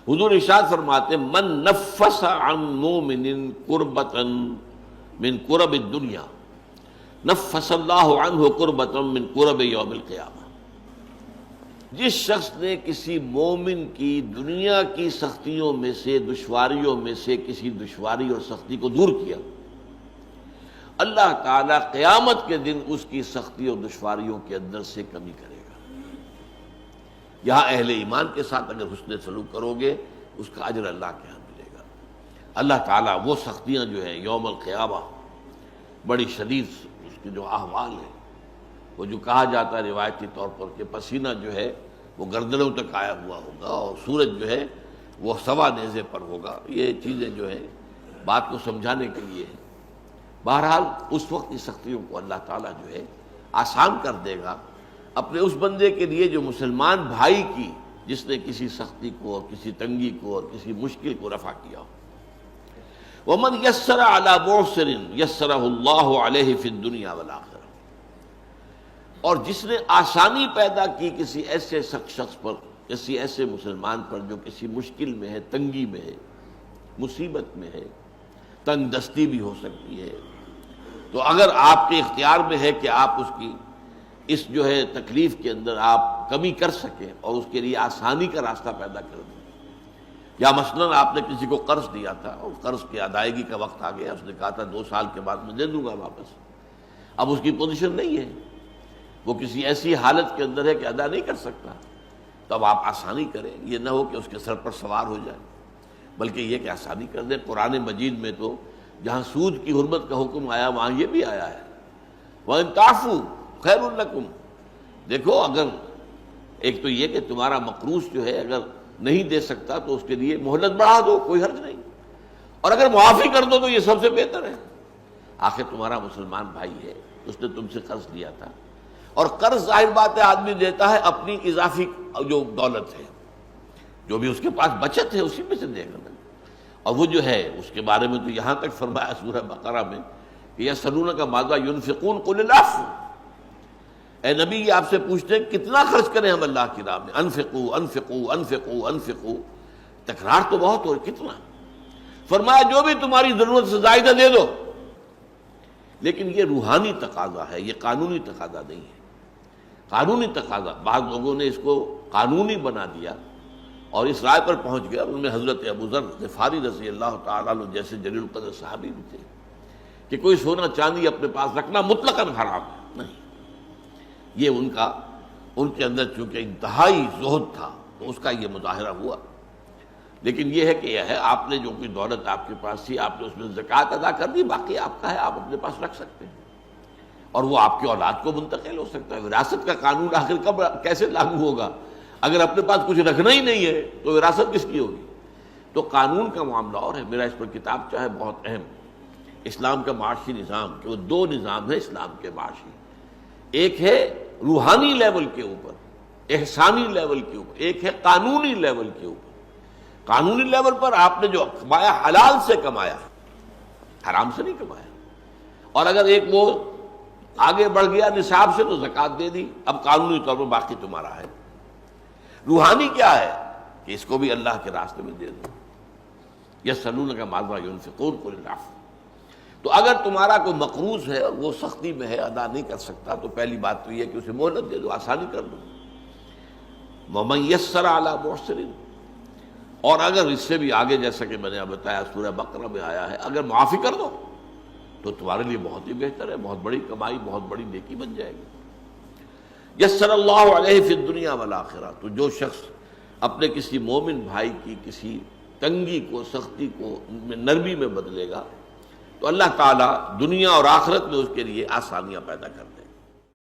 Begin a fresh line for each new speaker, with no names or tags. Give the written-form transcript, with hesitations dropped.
حضور ارشاد فرماتے من نفس عن مومن کربۃ من کرب الدنیا نفس اللہ عنہ کربۃ من کرب یوم القیامہ، جس شخص نے کسی مومن کی دنیا کی سختیوں میں سے، دشواریوں میں سے کسی دشواری اور سختی کو دور کیا، اللہ تعالیٰ قیامت کے دن اس کی سختی اور دشواریوں کے اندر سے کمی کرے گا۔ یہاں اہل ایمان کے ساتھ اگر حسن سلوک کرو گے اس کا اجر اللہ کے ہاں ملے گا۔ اللہ تعالیٰ وہ سختیاں جو ہیں یوم القیامہ بڑی شدید اس کے جو احوال ہیں، وہ جو کہا جاتا ہے روایتی طور پر کہ پسینہ جو ہے وہ گردنوں تک آیا ہوا ہوگا اور سورج جو ہے وہ سوا نیزے پر ہوگا، یہ چیزیں جو ہیں بات کو سمجھانے کے لیے ہیں۔ بہرحال اس وقت کی سختیوں کو اللہ تعالیٰ جو ہے آسان کر دے گا اپنے اس بندے کے لیے جو مسلمان بھائی کی، جس نے کسی سختی کو اور کسی تنگی کو اور کسی مشکل کو رفع کیا ہو۔ وَمَنْ يَسَّرَ عَلَى مُعْسِرٍ يَسَّرَهُ اللَّهُ عَلَيْهِ فِي الدُّنْيَا وَالْآخِرَةِ، اور جس نے آسانی پیدا کی کسی ایسے شخص پر، کسی ایسے مسلمان پر جو کسی مشکل میں ہے، تنگی میں ہے، مصیبت میں ہے، تنگ دستی بھی ہو سکتی ہے، تو اگر آپ کے اختیار میں ہے کہ آپ اس کی اس جو ہے تکلیف کے اندر آپ کمی کر سکیں اور اس کے لیے آسانی کا راستہ پیدا کر دیں، یا مثلاً آپ نے کسی کو قرض دیا تھا اور قرض کی ادائیگی کا وقت آ گیا، اس نے کہا تھا 2 سال کے بعد میں دے دوں گا واپس، اب اس کی پوزیشن نہیں ہے، وہ کسی ایسی حالت کے اندر ہے کہ ادا نہیں کر سکتا، تو اب آپ آسانی کریں، یہ نہ ہو کہ اس کے سر پر سوار ہو جائے، بلکہ یہ کہ آسانی کر دیں۔ قرآن مجید میں تو جہاں سود کی حرمت کا حکم آیا وہاں یہ بھی آیا ہے وَإِن تَعْفُوا خَيْرٌ لَكُمْ، دیکھو اگر ایک تو یہ کہ تمہارا مقروض جو ہے اگر نہیں دے سکتا تو اس کے لیے مہلت بڑھا دو، کوئی حرج نہیں، اور اگر معافی کر دو تو یہ سب سے بہتر ہے۔ آخر تمہارا مسلمان بھائی ہے، اس نے تم سے قرض لیا تھا، اور قرض ظاہر بات ہے آدمی دیتا ہے اپنی اضافی جو دولت ہے، جو بھی اس کے پاس بچت ہے اسی میں سے دے گا، اور وہ جو ہے اس کے بارے میں تو یہاں تک فرمایا سورہ بقرہ میں کہ یسألونک ماذا ينفقون قل العفو، اے نبی یہ آپ سے پوچھتے ہیں کتنا خرچ کریں ہم اللہ کی راہ میں، انفقوا انفقوا انفقوا انفقوا، تکرار تو بہت ہو، کتنا؟ فرمایا جو بھی تمہاری ضرورت سے زائدہ دے دو، لیکن یہ روحانی تقاضا ہے، یہ قانونی تقاضا نہیں ہے۔ قانونی تقاضا بعض لوگوں نے اس کو قانونی بنا دیا اور اس رائے پر پہنچ گیا، ان میں حضرت ابو ذر غفاری رضی اللہ تعالیٰ عنہ جیسے جلیل القدر صحابی بھی تھے، کہ کوئی سونا چاندی اپنے پاس رکھنا مطلقاً حرام ہے، نہیں، یہ ان کے اندر چونکہ انتہائی زہد تھا تو اس کا یہ مظاہرہ ہوا، لیکن یہ ہے کہ یہ ہے آپ نے جو کوئی دولت آپ کے پاس تھی آپ نے اس میں زکوٰۃ ادا کر دی، باقی آپ کا ہے، آپ اپنے پاس رکھ سکتے ہیں، اور وہ آپ کی اولاد کو منتقل ہو سکتا ہے۔ وراثت کا قانون آخر کب کیسے لاگو ہوگا؟ اگر اپنے پاس کچھ رکھنا ہی نہیں ہے تو وراثت کس کی ہوگی؟ تو قانون کا معاملہ اور ہے، میرا اس پر کتاب چاہے بہت اہم، اسلام کا معاشی نظام، کہ وہ 2 نظام ہیں اسلام کے معاشی، ایک ہے روحانی لیول کے اوپر، احسانی لیول کے اوپر، ایک ہے قانونی لیول کے اوپر۔ قانونی لیول پر آپ نے جو کمایا حلال سے کمایا، حرام سے نہیں کمایا، اور اگر ایک وہ آگے بڑھ گیا نصاب سے تو زکوٰۃ دے دی، اب قانونی طور پر باقی تمہارا ہے۔ روحانی کیا ہے کہ اس کو بھی اللہ کے راستے میں دے دو، یسألونک ماذا ينفقون قل العفو۔ تو اگر تمہارا کوئی مقروض ہے اور وہ سختی میں ہے، ادا نہیں کر سکتا، تو پہلی بات تو یہ ہے کہ اسے مہلت دے دو، آسانی کر دو۔ وَمَنْ يَسَّرَ عَلَى مُعْسِرٍ، اور اگر اس سے بھی آگے جیسا کہ میں نے بتایا سورہ بقرہ میں آیا ہے، اگر معافی کر دو تو تمہارے لیے بہت ہی بہتر ہے، بہت بڑی کمائی، بہت بڑی نیکی بن جائے گی۔ یسر اللہ علیہ فی الدنیا والآخرہ، تو جو شخص اپنے کسی مومن بھائی کی کسی تنگی کو، سختی کو نرمی میں بدلے گا تو اللہ تعالیٰ دنیا اور آخرت میں اس کے لیے آسانیاں پیدا کر دے گا۔